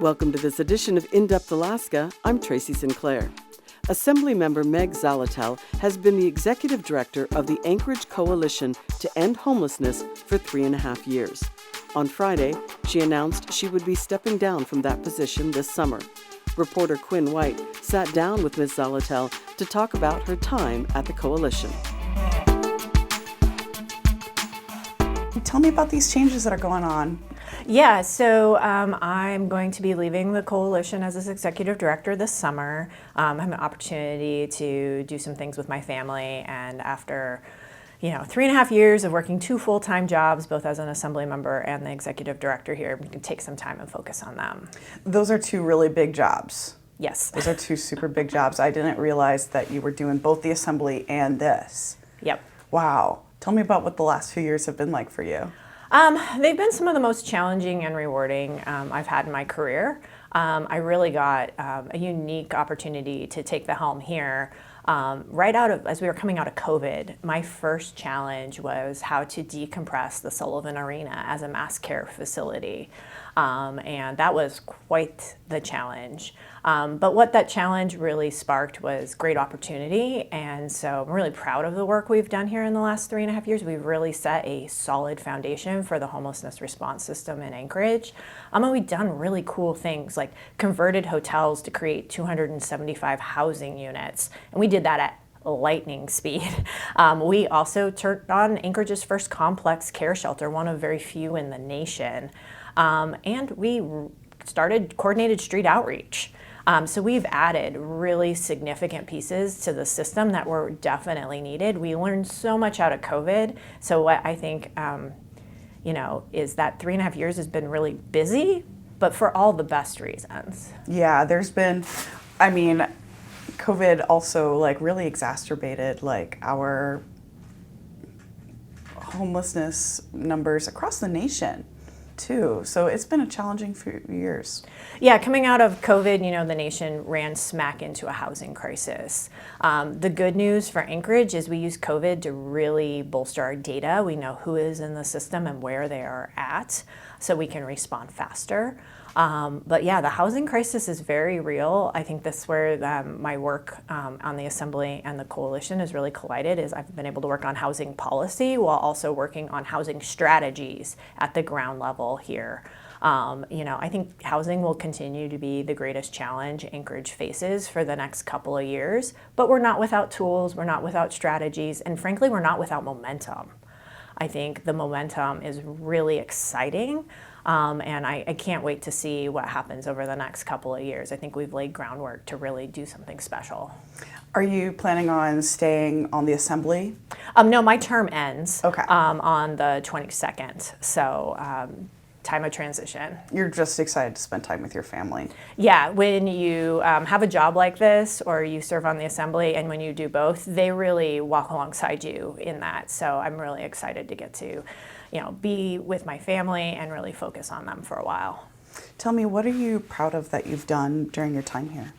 Welcome to this edition of In-Depth Alaska. I'm Tracy Sinclair. Assemblymember Meg Zaletel has been the executive director of the Anchorage Coalition to End Homelessness for 3.5 years. On Friday, she announced she would be stepping down from that position this summer. Reporter Quinn White sat down with Ms Zaletel to talk about her time at the coalition. Tell me about these changes that are going on. Yeah, so I'm going to be leaving the coalition as its executive director this summer. I have an opportunity to do some things with my family, and after 3.5 years of working 2 full-time jobs, both as an assembly member and the executive director here, we can take some time and focus on them. Those are 2 really big jobs. Yes. Those are 2 super big jobs. I didn't realize that you were doing both the assembly and this. Yep. Wow. Tell me about what the last few years have been like for you. They've been some of the most challenging and rewarding I've had in my career. I really got a unique opportunity to take the helm here. As we were coming out of COVID, my first challenge was how to decompress the Sullivan Arena as a mass care facility. And that was quite the challenge. But what that challenge really sparked was great opportunity. And so I'm really proud of the work we've done here in the last 3.5 years. We've really set a solid foundation for the homelessness response system in Anchorage. And we've done really cool things like converted hotels to create 275 housing units. And we did that at lightning speed. We also turned on Anchorage's first complex care shelter, one of very few in the nation. And we started coordinated street outreach. So we've added really significant pieces to the system that were definitely needed. We learned so much out of COVID. So what I think, is that 3.5 years has been really busy, but for all the best reasons. Yeah, COVID also really exacerbated our homelessness numbers across the nation too. So it's been a challenging few years. Yeah, coming out of COVID, the nation ran smack into a housing crisis. The good news for Anchorage is we use COVID to really bolster our data. We know who is in the system and where they are at, so we can respond faster. But yeah, the housing crisis is very real. I think that's where my work on the Assembly and the Coalition has really collided, is I've been able to work on housing policy while also working on housing strategies at the ground level here. I think housing will continue to be the greatest challenge Anchorage faces for the next couple of years, but we're not without tools, we're not without strategies, and frankly, we're not without momentum. I think the momentum is really exciting. And I can't wait to see what happens over the next couple of years. I think we've laid groundwork to really do something special. Are you planning on staying on the assembly? No, my term ends Okay. On the 22nd, so time of transition. You're just excited to spend time with your family. Yeah, when you have a job like this or you serve on the assembly, and when you do both, they really walk alongside you in that. So I'm really excited to get to be with my family and really focus on them for a while. Tell me, what are you proud of that you've done during your time here?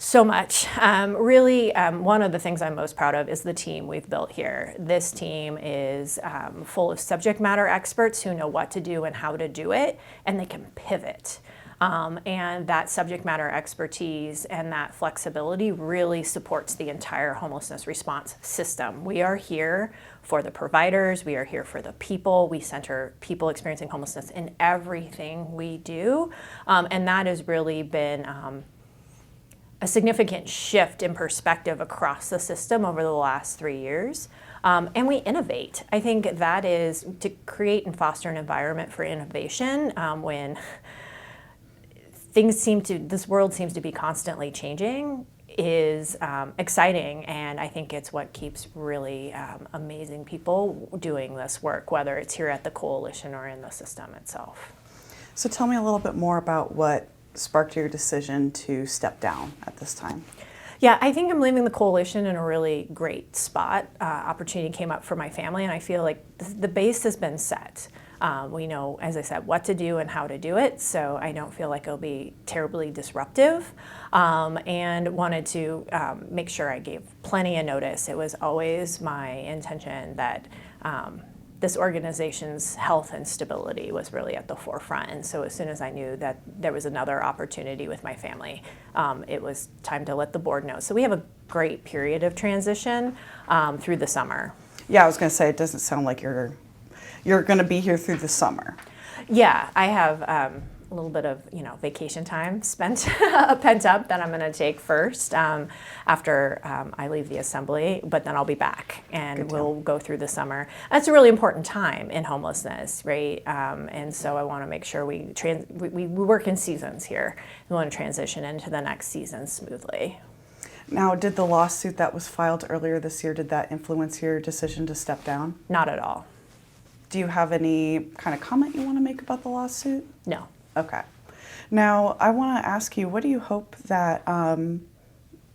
So much. One of the things I'm most proud of is the team we've built here. This team is full of subject matter experts who know what to do and how to do it, and they can pivot. And that subject matter expertise and that flexibility really supports the entire homelessness response system. We are here for the providers, we are here for the people, we center people experiencing homelessness in everything we do. And that has really been a significant shift in perspective across the system over the last 3 years. And we innovate. I think that is to create and foster an environment for innovation when this world seems to be constantly changing, is exciting, and I think it's what keeps really amazing people doing this work, whether it's here at the coalition or in the system itself. So tell me a little bit more about what sparked your decision to step down at this time. Yeah, I think I'm leaving the coalition in a really great spot. Opportunity came up for my family, and I feel like the base has been set. We know, as I said, what to do and how to do it, so I don't feel like it'll be terribly disruptive, and wanted to make sure I gave plenty of notice. It was always my intention that this organization's health and stability was really at the forefront. And so as soon as I knew that there was another opportunity with my family, it was time to let the board know. So we have a great period of transition through the summer. Yeah, I was going to say, it doesn't sound like you're going to be here through the summer. Yeah, I have a little bit of vacation time spent pent up that I'm going to take first after I leave the assembly, but then I'll be back and we'll go through the summer. That's a really important time in homelessness, right? And so I want to make sure we work in seasons here. We want to transition into the next season smoothly. Now, did the lawsuit that was filed earlier this year, did that influence your decision to step down? Not at all. Do you have any kind of comment you want to make about the lawsuit? No. Okay. Now, I want to ask you, what do you hope that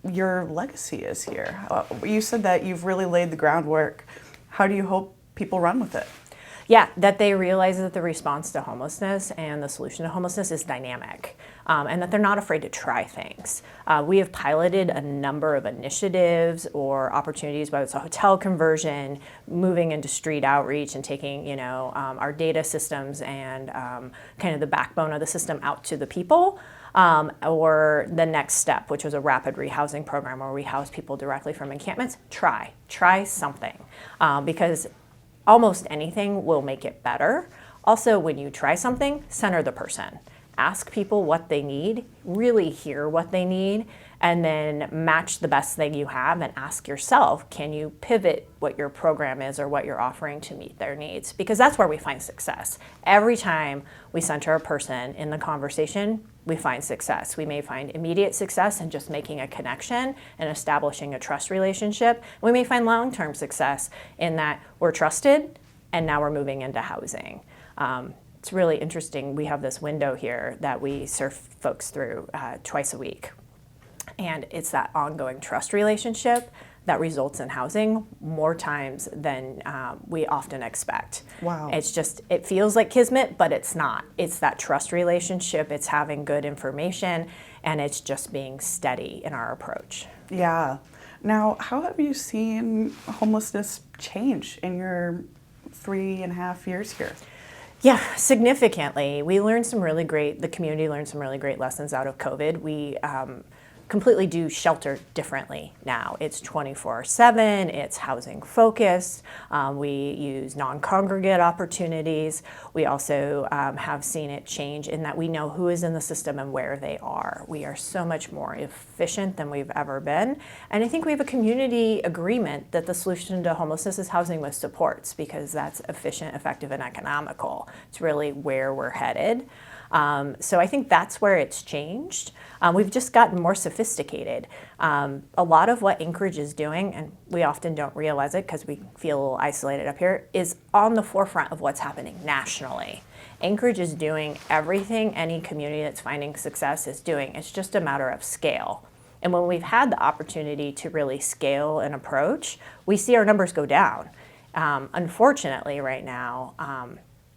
your legacy is here? You said that you've really laid the groundwork. How do you hope people run with it? Yeah, that they realize that the response to homelessness and the solution to homelessness is dynamic, and that they're not afraid to try things. We have piloted a number of initiatives or opportunities, whether it's a hotel conversion, moving into street outreach, and taking our data systems and kind of the backbone of the system out to the people. Or the next step, which was a rapid rehousing program where we house people directly from encampments. Try something, because almost anything will make it better. Also, when you try something, center the person. Ask people what they need, really hear what they need, and then match the best thing you have and ask yourself, can you pivot what your program is or what you're offering to meet their needs? Because that's where we find success. Every time we center a person in the conversation, we find success. We may find immediate success in just making a connection and establishing a trust relationship. We may find long-term success in that we're trusted and now we're moving into housing. It's really interesting. We have this window here that we serve folks through twice a week. And it's that ongoing trust relationship that results in housing more times than we often expect. Wow. It feels like kismet, but it's not. It's that trust relationship, it's having good information, and it's just being steady in our approach. Yeah. Now, how have you seen homelessness change in your 3.5 years here? Yeah, significantly. The community learned some really great lessons out of COVID. We completely do shelter differently now. It's 24/7, it's housing focused. We use non-congregate opportunities. We also have seen it change in that we know who is in the system and where they are. We are so much more efficient than we've ever been. And I think we have a community agreement that the solution to homelessness is housing with supports, because that's efficient, effective, and economical. It's really where we're headed. So I think that's where it's changed. We've just gotten more sophisticated. A lot of what Anchorage is doing, and we often don't realize it because we feel a little isolated up here, is on the forefront of what's happening nationally. Anchorage is doing everything any community that's finding success is doing. It's just a matter of scale. And when we've had the opportunity to really scale an approach, we see our numbers go down. Unfortunately, right now,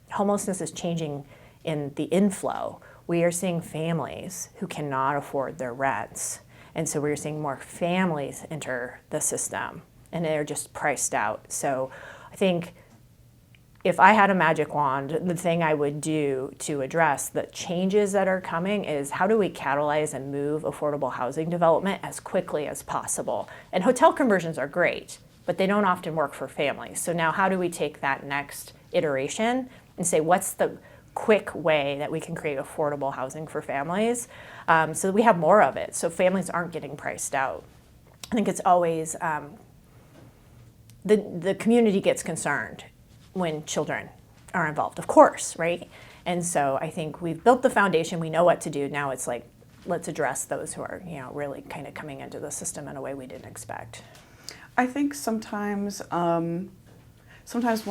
homelessness is changing in the inflow. We are seeing families who cannot afford their rents. And so we're seeing more families enter the system, and they're just priced out. So I think if I had a magic wand, the thing I would do to address the changes that are coming is how do we catalyze and move affordable housing development as quickly as possible? And hotel conversions are great, but they don't often work for families. So now how do we take that next iteration and say, what's the quick way that we can create affordable housing for families so that we have more of it, so families aren't getting priced out? I think it's always, the community gets concerned when children are involved, of course, right? And so I think we've built the foundation, we know what to do. Now it's like, let's address those who are, really kind of coming into the system in a way we didn't expect. I think sometimes one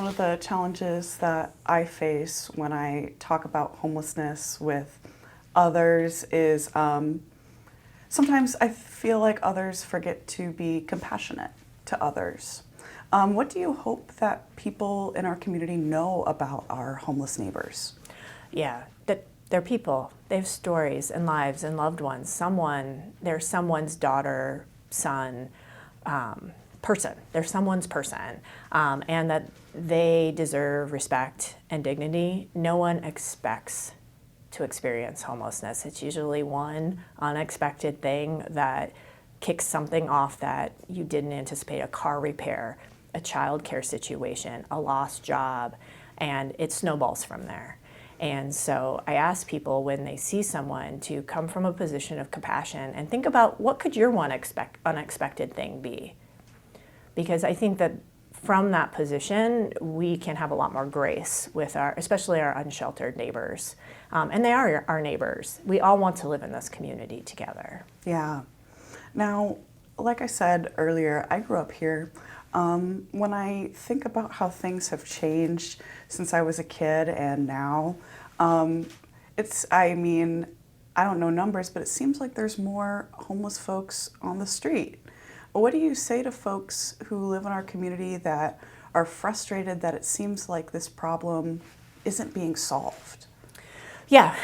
of the challenges that I face when I talk about homelessness with others is sometimes I feel like others forget to be compassionate to others. What do you hope that people in our community know about our homeless neighbors? Yeah, that they're people. They have stories and lives and loved ones. They're someone's daughter, son, person. They're someone's person, and that they deserve respect and dignity. No one expects to experience homelessness. It's usually one unexpected thing that kicks something off that you didn't anticipate: a car repair, a childcare situation, a lost job, and it snowballs from there. And so I ask people when they see someone to come from a position of compassion and think about, what could your one unexpected thing be? Because I think that from that position, we can have a lot more grace with especially our unsheltered neighbors. And they are our neighbors. We all want to live in this community together. Yeah. Now, like I said earlier, I grew up here. When I think about how things have changed since I was a kid and now, I don't know numbers, but it seems like there's more homeless folks on the street. What do you say to folks who live in our community that are frustrated that it seems like this problem isn't being solved? Yeah,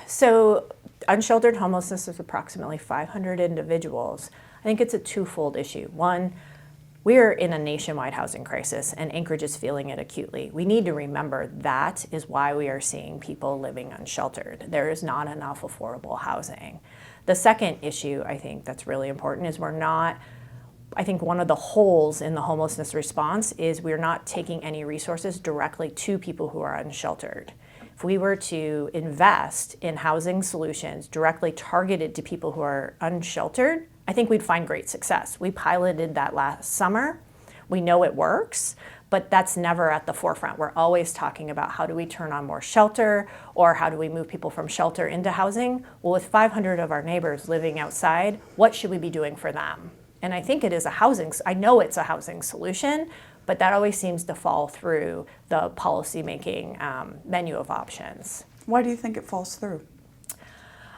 so unsheltered homelessness is approximately 500 individuals. I think it's a twofold issue. One, we're in a nationwide housing crisis, and Anchorage is feeling it acutely. We need to remember that is why we are seeing people living unsheltered. There is not enough affordable housing. The second issue I think that's really important is I think one of the holes in the homelessness response is we're not taking any resources directly to people who are unsheltered. If we were to invest in housing solutions directly targeted to people who are unsheltered, I think we'd find great success. We piloted that last summer. We know it works, but that's never at the forefront. We're always talking about how do we turn on more shelter, or how do we move people from shelter into housing? Well, with 500 of our neighbors living outside, what should we be doing for them? And I think I know it's a housing solution, but that always seems to fall through the policymaking menu of options. Why do you think it falls through?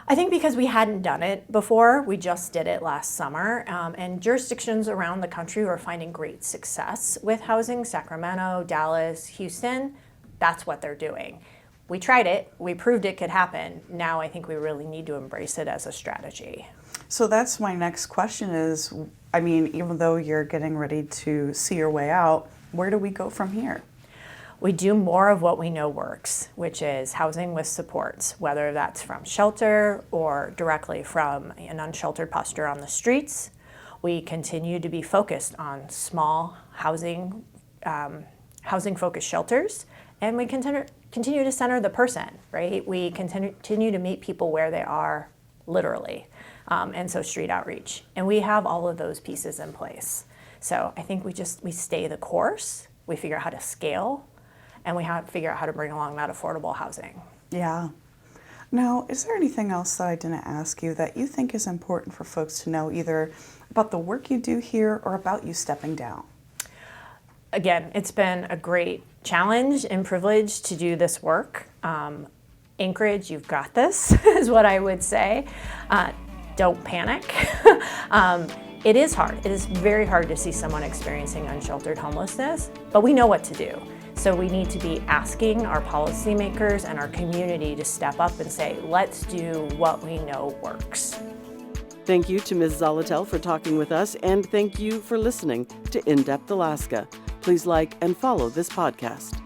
I think because we hadn't done it before. We just did it last summer, and jurisdictions around the country were finding great success with housing. Sacramento, Dallas, Houston, that's what they're doing. We tried it, we proved it could happen. Now I think we really need to embrace it as a strategy. So that's my next question is, even though you're getting ready to see your way out, where do we go from here? We do more of what we know works, which is housing with supports, whether that's from shelter or directly from an unsheltered posture on the streets. We continue to be focused on small housing-focused shelters, and we continue to center the person, right? We continue to meet people where they are, literally, and so street outreach. And we have all of those pieces in place. So I think we stay the course, we figure out how to scale, and we have to figure out how to bring along that affordable housing. Yeah. Now, is there anything else that I didn't ask you that you think is important for folks to know, either about the work you do here or about you stepping down? Again, it's been a great challenge and privilege to do this work. Anchorage, you've got this, is what I would say. Don't panic. It is hard. It is very hard to see someone experiencing unsheltered homelessness, but we know what to do. So we need to be asking our policymakers and our community to step up and say, let's do what we know works. Thank you to Ms Zaletel for talking with us, and thank you for listening to In Depth Alaska. Please like and follow this podcast.